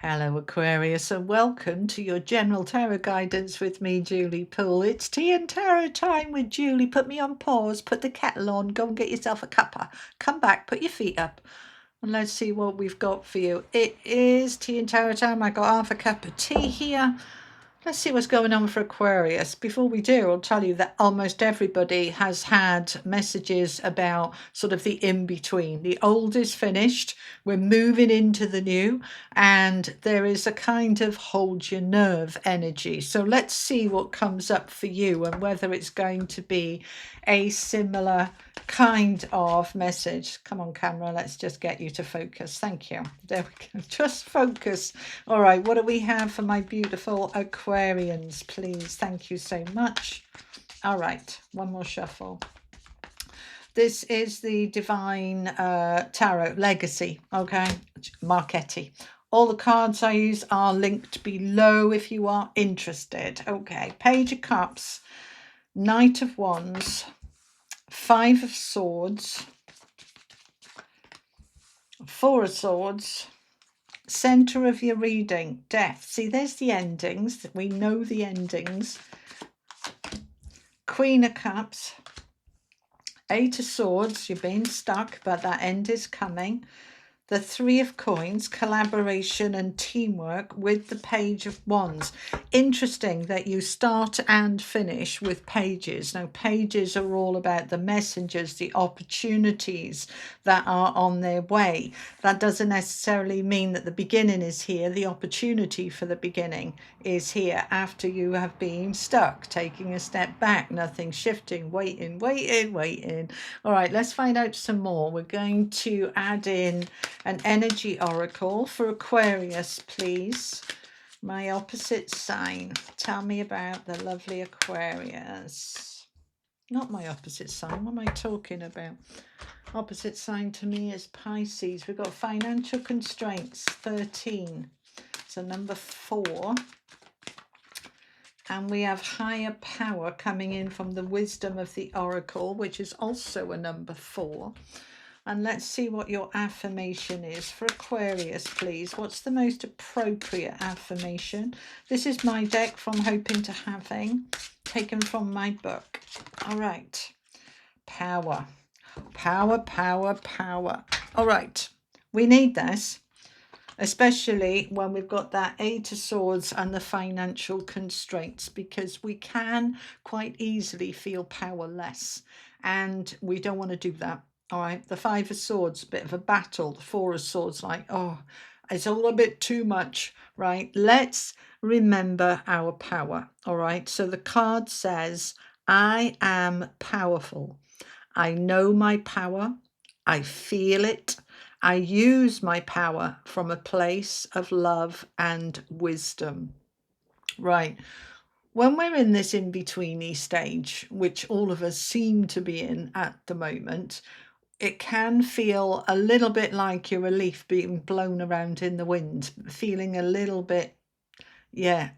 Hello Aquarius, and welcome to your general tarot guidance with me, Julie Poole. It's tea and tarot time with Julie. Put me on pause, put the kettle on, go and get yourself a cuppa. Come back, put your feet up, and let's see what we've got for you. It is tea and tarot time. I got half a cup of tea here. Let's see what's going on for Aquarius. Before we do, I'll tell you that almost everybody has had messages about sort of the in-between. The old is finished, we're moving into the new, and there is a kind of hold your nerve energy. So let's see what comes up for you and whether it's going to be a similar kind of message. Come on, camera, let's just get you to focus. Thank you. There we go. Just focus. All right, what do we have for my beautiful Aquarians, please? Thank you so much. All right, one more shuffle. This is the Divine Tarot Legacy, okay? Marchetti. All the cards I use are linked below if you are interested. Okay, Page of Cups, Knight of Wands, Five of Swords, Four of Swords, center of your reading, Death. See, there's the endings. We know the endings. Queen of Cups, Eight of Swords. You're being stuck, but that end is coming. The Three of Coins, collaboration and teamwork with the Page of Wands. Interesting that you start and finish with pages. Now, pages are all about the messengers, the opportunities that are on their way. That doesn't necessarily mean that the beginning is here. The opportunity for the beginning is here after you have been stuck, taking a step back, nothing shifting, waiting. All right, let's find out some more. We're going to add in an energy oracle for Aquarius, please. My opposite sign. Tell me about the lovely Aquarius. Not my opposite sign. What am I talking about? Opposite sign to me is Pisces. We've got financial constraints, 13. So number 4. And we have higher power coming in from the wisdom of the oracle, which is also a number 4. And let's see what your affirmation is for Aquarius, please. What's the most appropriate affirmation? This is my deck from Hoping to Having, taken from my book. All right. Power. Power. All right. We need this, especially when we've got that Eight of Swords and the financial constraints, because we can quite easily feel powerless, and we don't want to do that. All right, the Five of Swords, a bit of a battle. The Four of Swords, like, oh, it's all a bit too much, right? Let's remember our power, all right? So the card says, I am powerful. I know my power. I feel it. I use my power from a place of love and wisdom. Right. When we're in this in-betweeny stage, which all of us seem to be in at the moment, it can feel a little bit like you're a leaf being blown around in the wind, feeling a little bit,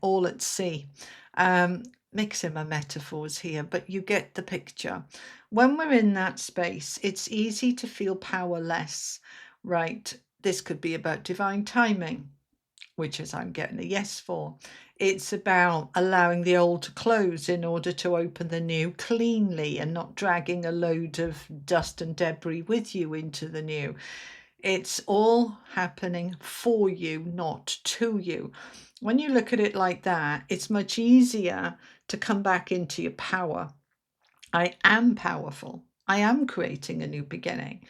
all at sea. Mixing my metaphors here, but you get the picture. When we're in that space, it's easy to feel powerless, right? This could be about divine timing, which is I'm getting a yes for. It's about allowing the old to close in order to open the new cleanly and not dragging a load of dust and debris with you into the new. It's all happening for you, not to you. When you look at it like that, it's much easier to come back into your power. I am powerful. I am creating a new beginning.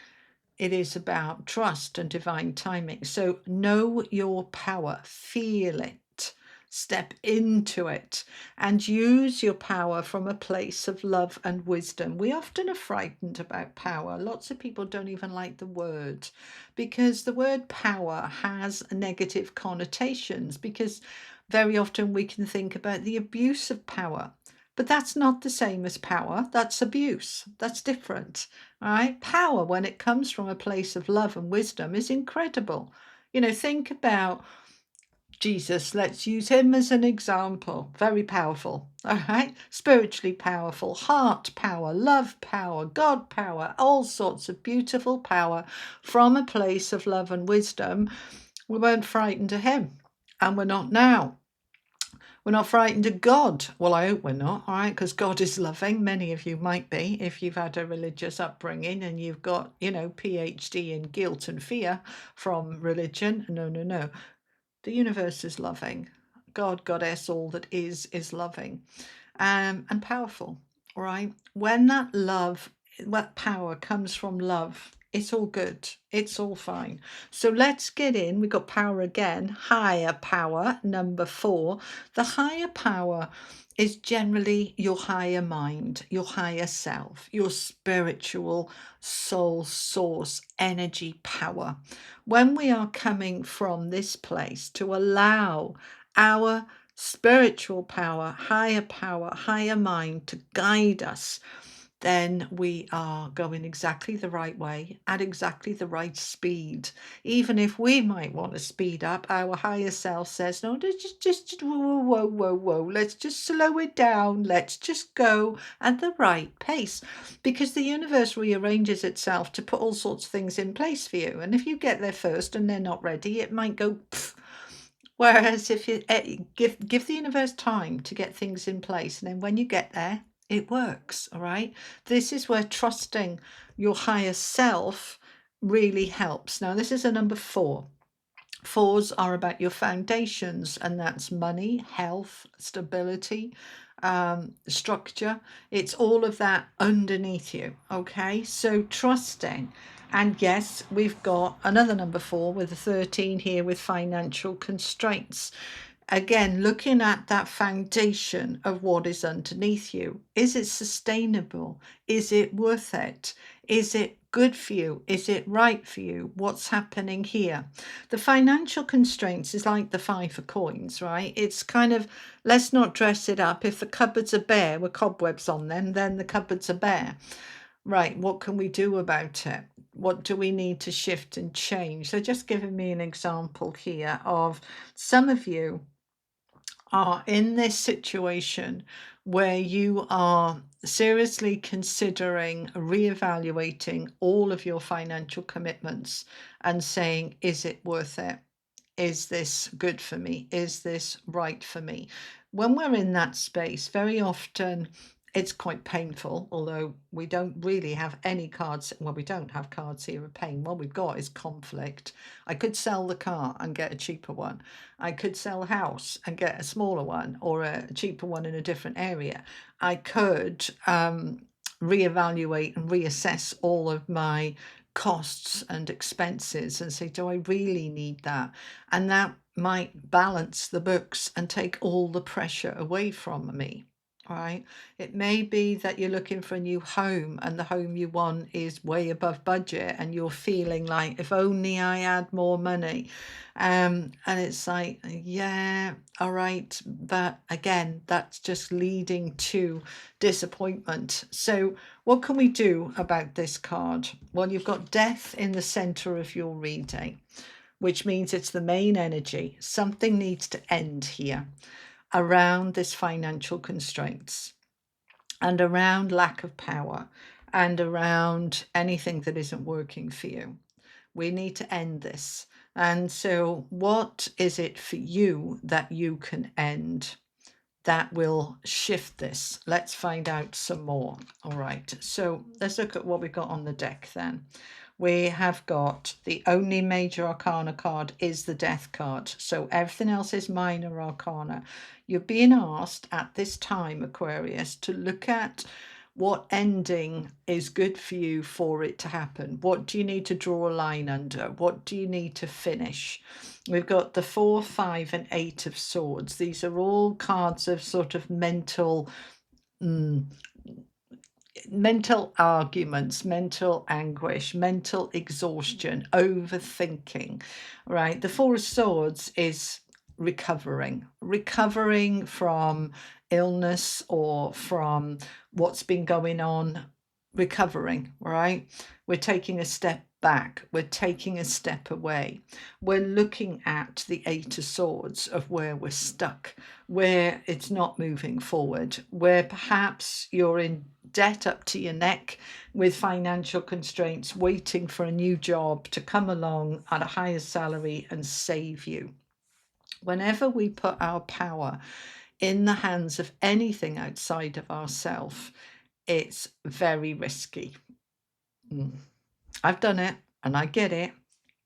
It is about trust and divine timing. So know your power, feel it, step into it, and use your power from a place of love and wisdom. We often are frightened about power. Lots of people don't even like the word, because the word power has negative connotations, because very often we can think about the abuse of power. But that's not the same as power. That's abuse. That's different. All right. Power, when it comes from a place of love and wisdom, is incredible. You know, think about Jesus. Let's use him as an example. Very powerful. All right. Spiritually powerful, heart power, love power, God power, all sorts of beautiful power from a place of love and wisdom. We weren't frightened of him. and we're not now. We're not frightened of God. Well, I hope we're not, all right, because God is loving. Many of you might be if you've had a religious upbringing and you've got, PhD in guilt and fear from religion. No, no, no. The universe is loving. God, Goddess, all that is loving, and powerful, all right? When that power comes from love, it's all good. It's all fine. So let's get in. We've got power again. Higher power, number 4. The higher power is generally your higher mind, your higher self, your spiritual soul source, energy power. When we are coming from this place to allow our spiritual power, higher mind to guide us, then we are going exactly the right way at exactly the right speed. Even if we might want to speed up, our higher self says, no, just whoa, whoa, whoa, whoa, let's just slow it down. Let's just go at the right pace, because the universe rearranges itself to put all sorts of things in place for you. And if you get there first and they're not ready, it might go pfft. Whereas if you give the universe time to get things in place, and then when you get there, it works. All right. This is where trusting your higher self really helps. Now, this is a number 4. 4s are about your foundations, and that's money, health, stability, structure. It's all of that underneath you. Okay. So trusting. And yes, we've got another number 4 with a 13 here with financial constraints. Again, looking at that foundation of what is underneath you. Is it sustainable? Is it worth it? Is it good for you? Is it right for you? What's happening here? The financial constraints is like the 5 of coins, right? It's kind of, let's not dress it up. If the cupboards are bare with cobwebs on them, then the cupboards are bare. Right, what can we do about it? What do we need to shift and change? So just giving me an example here of some of you are in this situation where you are seriously considering reevaluating all of your financial commitments and saying, is it worth it? Is this good for me? Is this right for me? When we're in that space, very often it's quite painful, although we don't really have any cards. Well, we don't have cards here of pain. What we've got is conflict. I could sell the car and get a cheaper one. I could sell a house and get a smaller one or a cheaper one in a different area. I could reevaluate and reassess all of my costs and expenses and say, do I really need that? And that might balance the books and take all the pressure away from me. All right. It may be that you're looking for a new home and the home you want is way above budget and you're feeling like, if only I had more money. And it's like, yeah, all right. But again, that's just leading to disappointment. So what can we do about this card? Well, you've got death in the center of your reading, which means it's the main energy. Something needs to end here around this financial constraints and around lack of power and around anything that isn't working for you. We need to end this. And so what is it for you that you can end that will shift this? Let's find out some more. All right, so let's look at what we've got on the deck then. We have got the only major arcana card is the death card. So everything else is minor arcana. You're being asked at this time, Aquarius, to look at what ending is good for you for it to happen. What do you need to draw a line under? What do you need to finish? We've got the 4, 5 and 8 of swords. These are all cards of sort of mental arguments, mental anguish, mental exhaustion, overthinking, right? The 4 of swords is recovering from illness or from what's been going on, recovering, right? We're taking a step back, we're taking a step away, we're looking at the 8 of swords of where we're stuck, where it's not moving forward, where perhaps you're in debt up to your neck with financial constraints, waiting for a new job to come along at a higher salary and save you. Whenever we put our power in the hands of anything outside of ourselves, it's very risky. I've done it and I get it.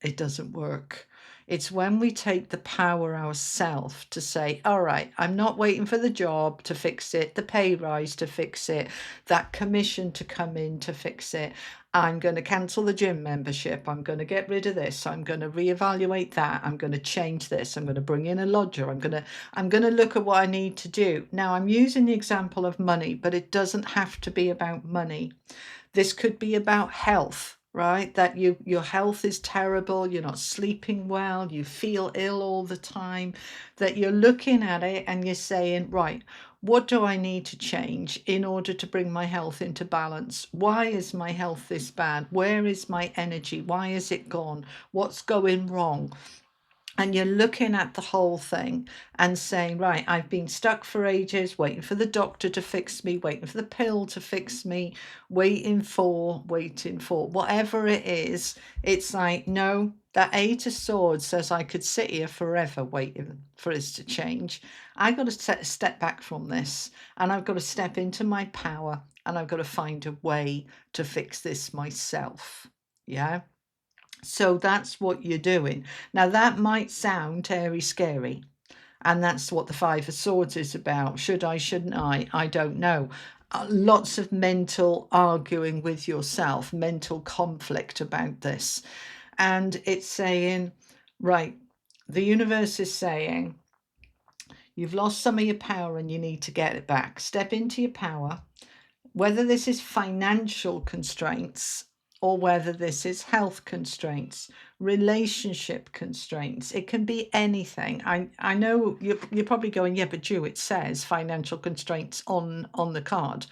It doesn't work. It's when we take the power ourselves to say, all right, I'm not waiting for the job to fix it, the pay rise to fix it, that commission to come in to fix it. I'm going to cancel the gym membership. I'm going to get rid of this. I'm going to reevaluate that. I'm going to change this. I'm going to bring in a lodger. I'm going to look at what I need to do. Now, I'm using the example of money, but it doesn't have to be about money. This could be about health, right? That your health is terrible, you're not sleeping well, you feel ill all the time, that you're looking at it and you're saying, right, what do I need to change in order to bring my health into balance? Why is my health this bad? Where is my energy? Why is it gone? What's going wrong? And you're looking at the whole thing and saying, right, I've been stuck for ages, waiting for the doctor to fix me, waiting for the pill to fix me, waiting for, whatever it is. It's like, no, that Eight of Swords says I could sit here forever waiting for this to change. I've got to step back from this, and I've got to step into my power, and I've got to find a way to fix this myself. Yeah. So that's what you're doing. Now, that might sound very scary. And that's what the Five of Swords is about. Should I, shouldn't I don't know. Lots of mental arguing with yourself, mental conflict about this. And it's saying, right, the universe is saying, you've lost some of your power and you need to get it back. Step into your power. Whether this is financial constraints or whether this is health constraints, relationship constraints, it can be anything. I know you're probably going, yeah, but Ju, it says financial constraints on the card.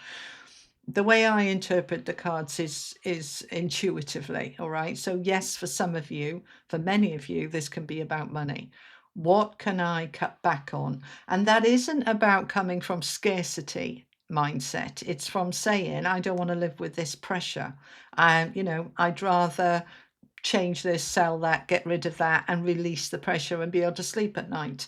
The way I interpret the cards is intuitively, all right? So yes, for some of you, for many of you, this can be about money. What can I cut back on? And that isn't about coming from scarcity mindset. It's from saying, I don't want to live with this pressure. I'd rather change this, sell that, get rid of that, and release the pressure and be able to sleep at night.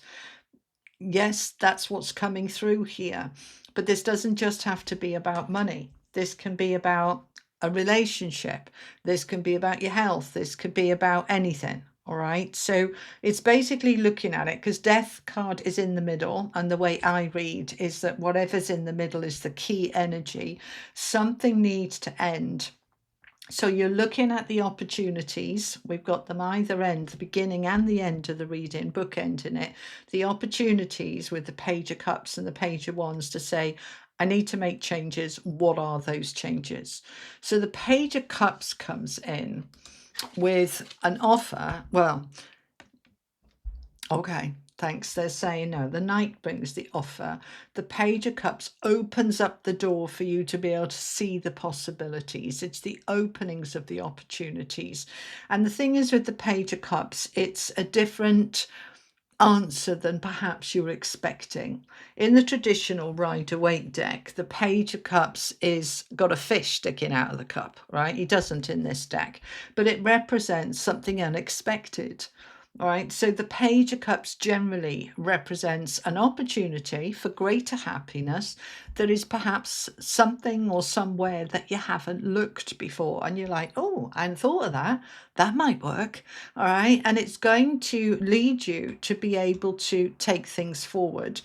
Yes, that's what's coming through here. But this doesn't just have to be about money. This can be about a relationship. This can be about your health. This could be about anything. All right. So it's basically looking at it, because death card is in the middle. And the way I read is that whatever's in the middle is the key energy. Something needs to end. So you're looking at the opportunities. We've got them either end, the beginning and the end of the reading, bookending it. The opportunities with the Page of Cups and the Page of Wands to say, I need to make changes. What are those changes? So the Page of Cups comes in with an offer. Well, okay. Thanks. They're saying no. The Knight brings the offer. The Page of Cups opens up the door for you to be able to see the possibilities. It's the openings of the opportunities. And the thing is with the Page of Cups, it's a different answer than perhaps you're expecting. In the traditional Rider-Waite deck, the Page of Cups is got a fish sticking out of the cup, right? He doesn't in this deck, but it represents something unexpected. All right, so the Page of Cups generally represents an opportunity for greater happiness that is perhaps something or somewhere that you haven't looked before. And you're like, oh, I hadn't thought of that. That might work. All right. And it's going to lead you to be able to take things forward.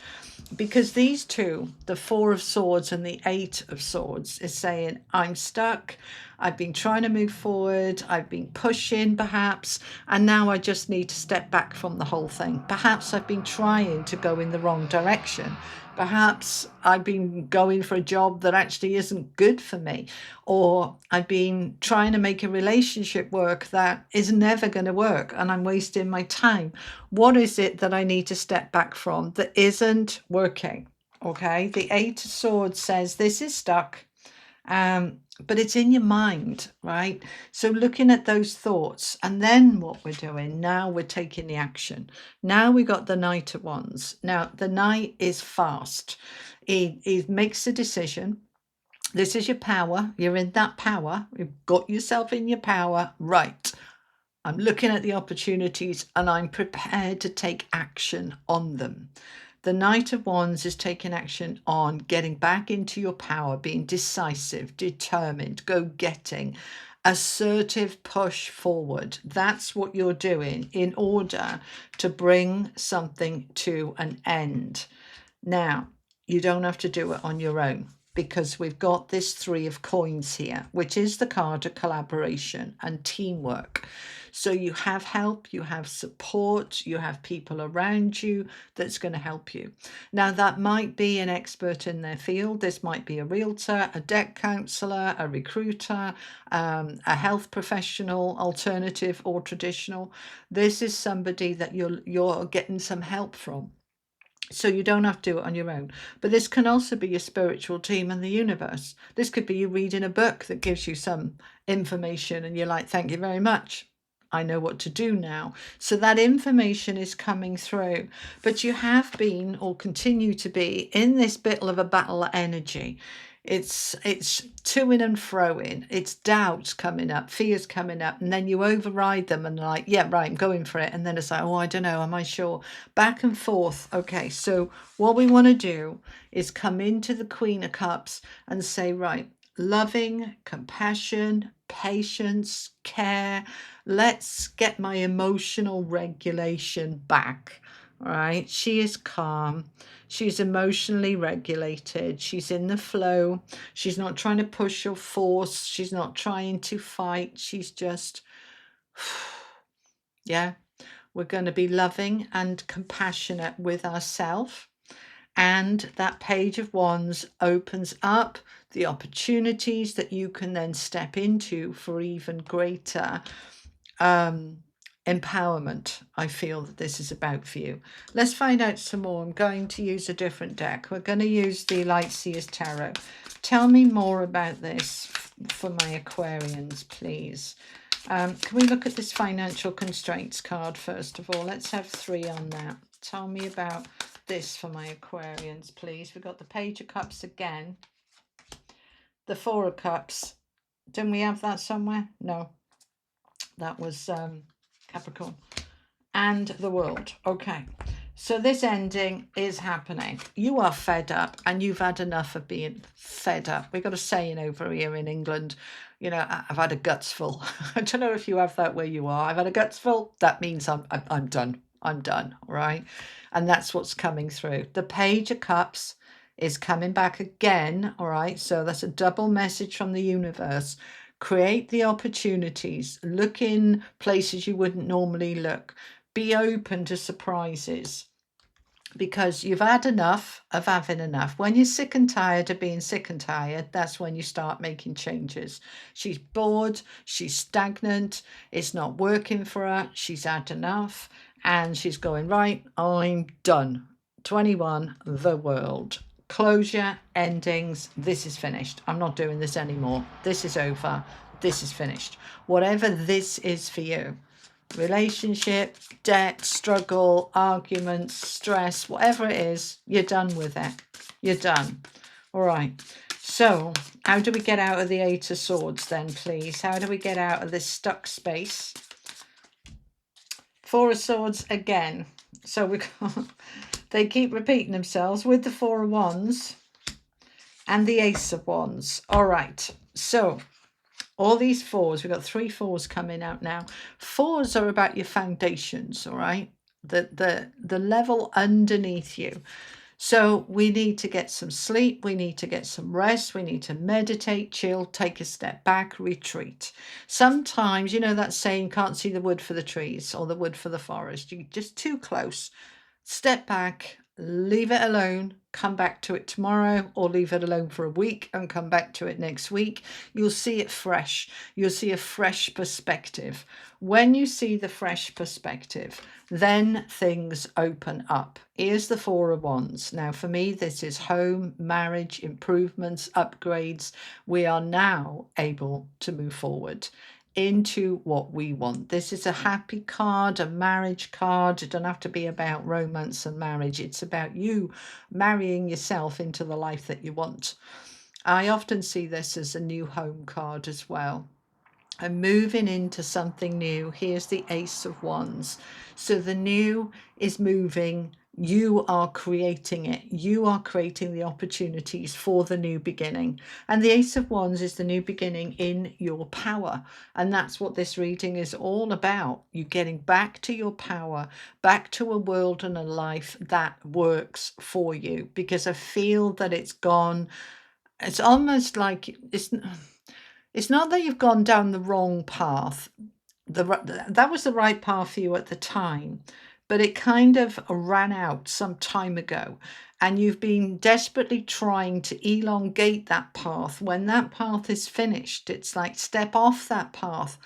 Because these two, the Four of Swords and the Eight of Swords, is saying, I'm stuck. I've been trying to move forward. I've been pushing perhaps. And now I just need to step back from the whole thing. Perhaps I've been trying to go in the wrong direction. Perhaps I've been going for a job that actually isn't good for me. Or I've been trying to make a relationship work that is never going to work and I'm wasting my time. What is it that I need to step back from that isn't working? Okay, the Eight of Swords says this is stuck. But it's in your mind, right? So looking at those thoughts, and then what we're doing now, we're taking the action. Now we got the Knight of Wands. Now the Knight is fast. He makes a decision. This is your power. You're in that power. You've got yourself in your power. Right. I'm looking at the opportunities and I'm prepared to take action on them. The Knight of Wands is taking action on getting back into your power, being decisive, determined, go-getting, assertive push forward. That's what you're doing in order to bring something to an end. Now, you don't have to do it on your own, because we've got this Three of Coins here, which is the card of collaboration and teamwork. So you have help, you have support, you have people around you that's going to help you. Now, that might be an expert in their field. This might be a realtor, a debt counselor, a recruiter, a health professional, alternative or traditional. This is somebody that you're getting some help from. So you don't have to do it on your own. But this can also be your spiritual team and the universe. This could be you reading a book that gives you some information and you're like, thank you very much. I know what to do now. So that information is coming through. But you have been, or continue to be, in this bit of a battle energy. It's to-ing and fro-ing. It's doubts coming up, fears coming up, and then you override them and like, yeah, right, I'm going for it. And then it's like, oh, I don't know, am I sure? Back and forth. Okay, so what we want to do is come into the Queen of Cups and say, right, loving, compassion, patience, care. Let's get my emotional regulation back. All right, she is calm. She's emotionally regulated. She's in the flow. She's not trying to push or force. She's not trying to fight. She's just, yeah, we're going to be loving and compassionate with ourselves. And that Page of Wands opens up the opportunities that you can then step into for even greater empowerment. I feel that this is about for you. Let's find out some more. I'm going to use a different deck. We're going to use the Lightseers Tarot. Tell me more about this for my Aquarians, please. Can we look at this financial constraints card first of all? Let's have 3 on that. Tell me about this for my Aquarians, please. We've got the Page of Cups again. The Four of Cups. Didn't we have that somewhere? No. That was Capricorn. And the World. Okay. So this ending is happening. You are fed up and you've had enough of being fed up. We've got a saying over here in England, you know, I've had a guts full. I don't know if you have that where you are. I've had a guts full. That means I'm done. I'm done. All right. And that's what's coming through. The Page of Cups is coming back again. All right. So that's a double message from the universe. Create the opportunities. Look in places you wouldn't normally look. Be open to surprises, because you've had enough of having enough. When you're sick and tired of being sick and tired, that's when you start making changes. She's bored, she's stagnant, it's not working for her, she's had enough, and she's going, right, I'm done. 21, the World. Closure, endings, this is finished. I'm not doing this anymore. This is over. This is finished. Whatever this is for you. Relationship, debt, struggle, arguments, stress, whatever it is, you're done with it. You're done. All right. So how do we get out of the Eight of Swords then, please? How do we get out of this stuck space? Four of Swords again. So we got, they keep repeating themselves with the Four of Wands and the Ace of Wands. All right. So all these fours, we've got 3 fours coming out now. Fours are about your foundations, all right? The level underneath you. So we need to get some sleep. We need to get some rest. We need to meditate, chill, take a step back, retreat. Sometimes, you know that saying, can't see the wood for the trees or the wood for the forest. You're just too close. Step back, leave it alone, come back to it tomorrow, or leave it alone for a week and come back to it next week. You'll see it fresh. You'll see a fresh perspective. When you see the fresh perspective, then things open up. Here's the Four of Wands. Now, for me, this is home, marriage, improvements, upgrades. We are now able to move forward into what we want. This is a happy card, a marriage card. It don't have to be about romance and marriage. It's about you marrying yourself into the life that you want. I often see this as a new home card as well. and moving into something new. Here's the Ace of Wands. So the new is moving. You are creating it. You are creating the opportunities for the new beginning. And the Ace of Wands is the new beginning in your power. And that's what this reading is all about. You getting back to your power, back to a world and a life that works for you. Because I feel that it's gone. It's almost like it's not that you've gone down the wrong path. That was the right path for you at the time, but it kind of ran out some time ago. And you've been desperately trying to elongate that path. When that path is finished, it's like step off that path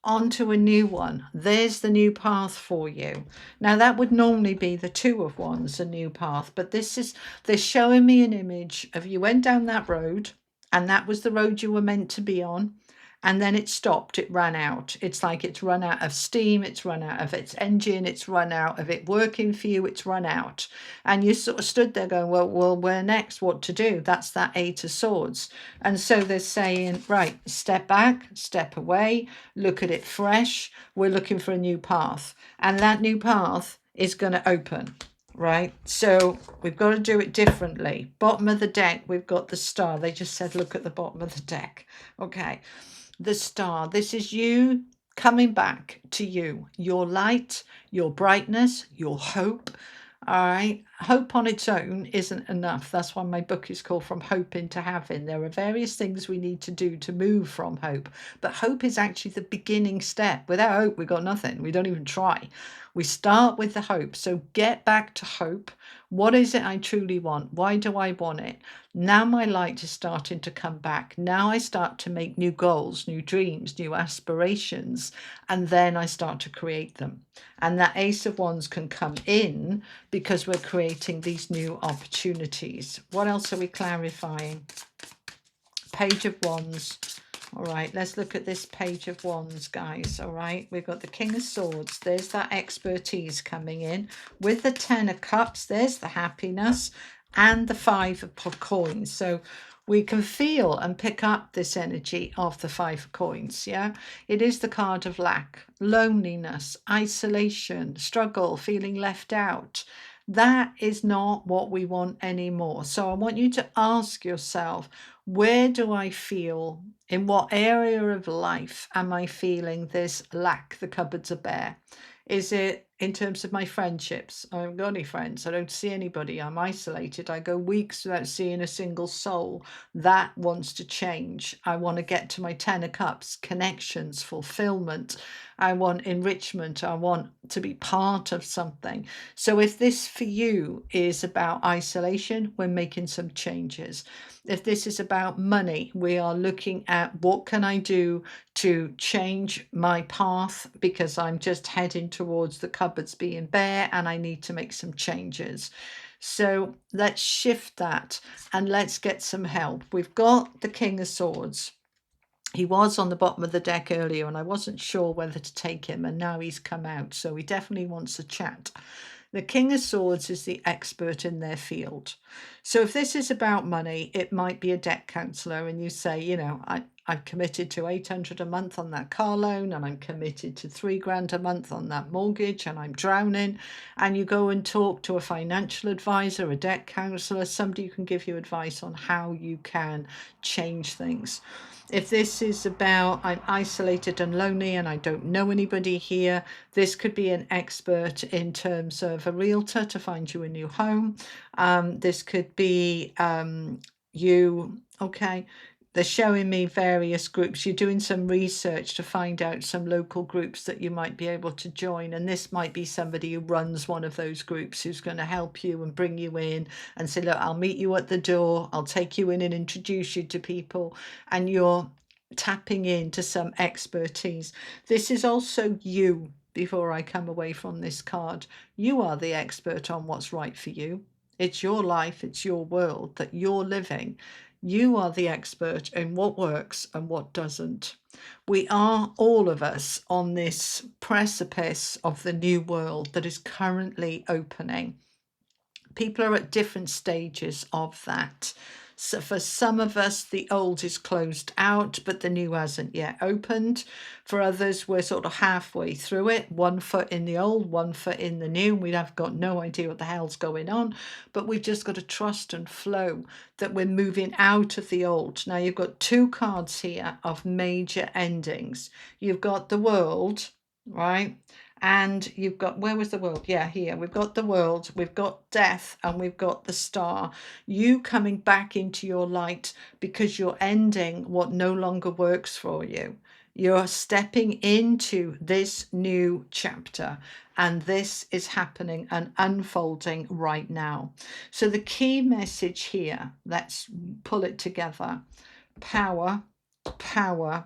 onto a new one. There's the new path for you. Now that would normally be the Two of Wands, a new path, but they're showing me an image of you went down that road and that was the road you were meant to be on, and then it stopped, it ran out. It's like it's run out of steam, it's run out of its engine, it's run out of it working for you, it's run out. And you sort of stood there going, well, where next? What to do? That's that Eight of Swords. And so they're saying, right, step back, step away, look at it fresh. We're looking for a new path. And that new path is going to open. Right, so we've got to do it differently. Bottom of the deck, we've got the Star. They just said, look at the bottom of the deck. Okay, the Star. This is you coming back to you, your light, your brightness, your hope. All right, hope on its own isn't enough. That's why my book is called From Hope into Having. There are various things we need to do to move from hope, but hope is actually the beginning step. Without hope, we've got nothing. We don't even try. We start with the hope. So get back to hope. What is it I truly want? Why do I want it? Now my light is starting to come back. Now I start to make new goals, new dreams, new aspirations, and then I start to create them. And that Ace of Wands can come in because we're creating these new opportunities. What else are we clarifying? Page of Wands. All right, let's look at this Page of Wands, guys. All right, we've got the King of Swords. There's that expertise coming in. With the Ten of Cups, there's the happiness, and the Five of Coins. So we can feel and pick up this energy of the Five of Coins, yeah? It is the card of lack, loneliness, isolation, struggle, feeling left out. That is not what we want anymore. So I want you to ask yourself, where do I feel, in what area of life am I feeling this lack? The cupboards are bare. Is it in terms of my friendships? I haven't got any friends. I don't see anybody. I'm isolated. I go weeks without seeing a single soul. That wants to change. I want to get to my Ten of Cups, connections, fulfillment. I want enrichment. I want to be part of something. So if this for you is about isolation, we're making some changes. If this is about money, we are looking at what can I do to change my path, because I'm just heading towards the cupboards being bare and I need to make some changes. So let's shift that and let's get some help. We've got the King of Swords. He was on the bottom of the deck earlier and I wasn't sure whether to take him, and now he's come out, so he definitely wants a chat. The King of Swords is the expert in their field. So if this is about money, it might be a debt counsellor and you say, you know, I've committed to 800 a month on that car loan, and I'm committed to 3 grand a month on that mortgage, and I'm drowning. And you go and talk to a financial advisor, a debt counsellor, somebody who can give you advice on how you can change things. If this is about I'm isolated and lonely and I don't know anybody here, this could be an expert in terms of a realtor to find you a new home. This could be you, okay? They're showing me various groups. You're doing some research to find out some local groups that you might be able to join. And this might be somebody who runs one of those groups who's going to help you and bring you in and say, look, I'll meet you at the door. I'll take you in and introduce you to people. And you're tapping into some expertise. This is also you. Before I come away from this card, you are the expert on what's right for you. It's your life. It's your world that you're living. You are the expert in what works and what doesn't. We are, all of us, on this precipice of the new world that is currently opening. People are at different stages of that. So for some of us, the old is closed out, but the new hasn't yet opened. For others, we're sort of halfway through it, 1 foot in the old, 1 foot in the new. We have got no idea what the hell's going on, but we've just got to trust and flow that we're moving out of the old. Now, you've got 2 cards here of major endings. You've got the World, right? And you've got, where was the World? Yeah, here. We've got the World, we've got Death, and we've got the Star. You coming back into your light because you're ending what no longer works for you. You're stepping into this new chapter, and this is happening and unfolding right now. So the key message here, let's pull it together. Power, power,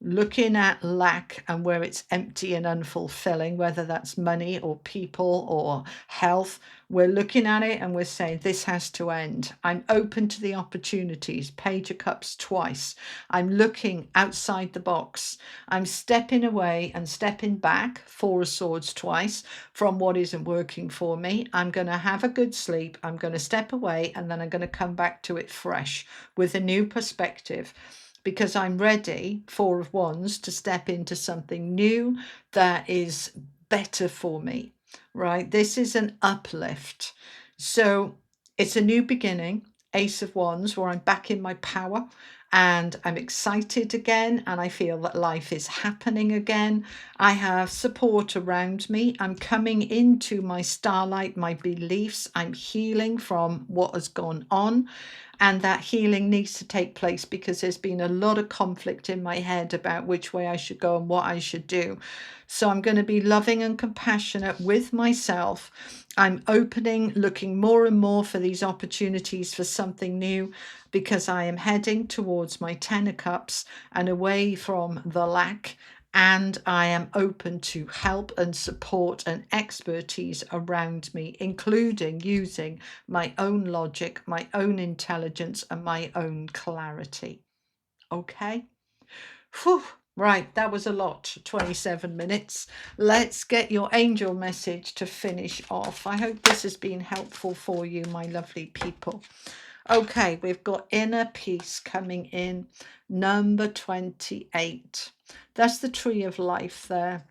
looking at lack and where it's empty and unfulfilling, whether that's money or people or health. We're looking at it and we're saying this has to end. I'm open to the opportunities. Page of Cups twice. I'm looking outside the box. I'm stepping away and stepping back, 4 of Swords twice, from what isn't working for me. I'm going to have a good sleep. I'm going to step away, and then I'm going to come back to it fresh with a new perspective, because I'm ready, 4 of Wands, to step into something new that is better for me, right? This is an uplift. So it's a new beginning, Ace of Wands, where I'm back in my power and I'm excited again, and I feel that life is happening again. I have support around me. I'm coming into my starlight, my beliefs. I'm healing from what has gone on. And that healing needs to take place because there's been a lot of conflict in my head about which way I should go and what I should do. So I'm going to be loving and compassionate with myself. I'm opening, looking more and more for these opportunities for something new, because I am heading towards my 10 of Cups and away from the lack. And I am open to help and support and expertise around me, including using my own logic, my own intelligence, and my own clarity. Okay? Whew. Right, that was a lot, 27 minutes. Let's get your angel message to finish off. I hope this has been helpful for you, my lovely people. Okay, we've got inner peace coming in, number 28. That's the tree of life there.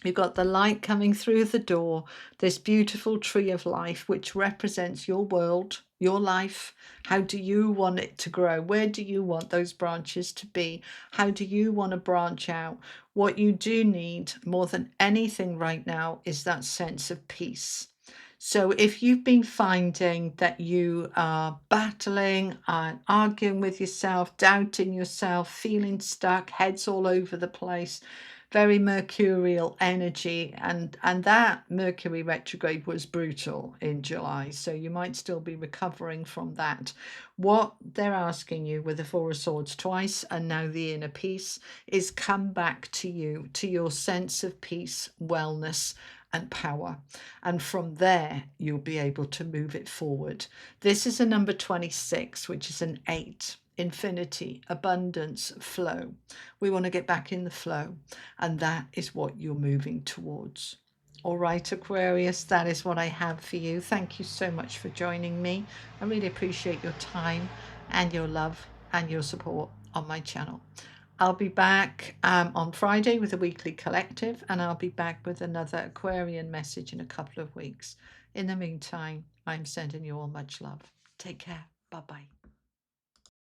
You've got the light coming through the door, this beautiful tree of life, which represents your world, your life. How do you want it to grow? Where do you want those branches to be? How do you want to branch out? What you do need more than anything right now is that sense of peace. So if you've been finding that you are battling and arguing with yourself, doubting yourself, feeling stuck, heads all over the place, very mercurial energy, and that Mercury retrograde was brutal in July, so you might still be recovering from that. What they're asking you with the 4 of Swords twice and now the inner peace is come back to you, to your sense of peace, wellness and power, and from there you'll be able to move it forward. This is a number 26, which is an 8. Infinity, abundance, flow. We want to get back in the flow, and that is what you're moving towards. All right, Aquarius, that is what I have for you. Thank you so much for joining me. I really appreciate your time and your love and your support on my channel. I'll be back on Friday with a weekly collective, and I'll be back with another Aquarian message in a couple of weeks. In the meantime, I'm sending you all much love. Take care. Bye-bye.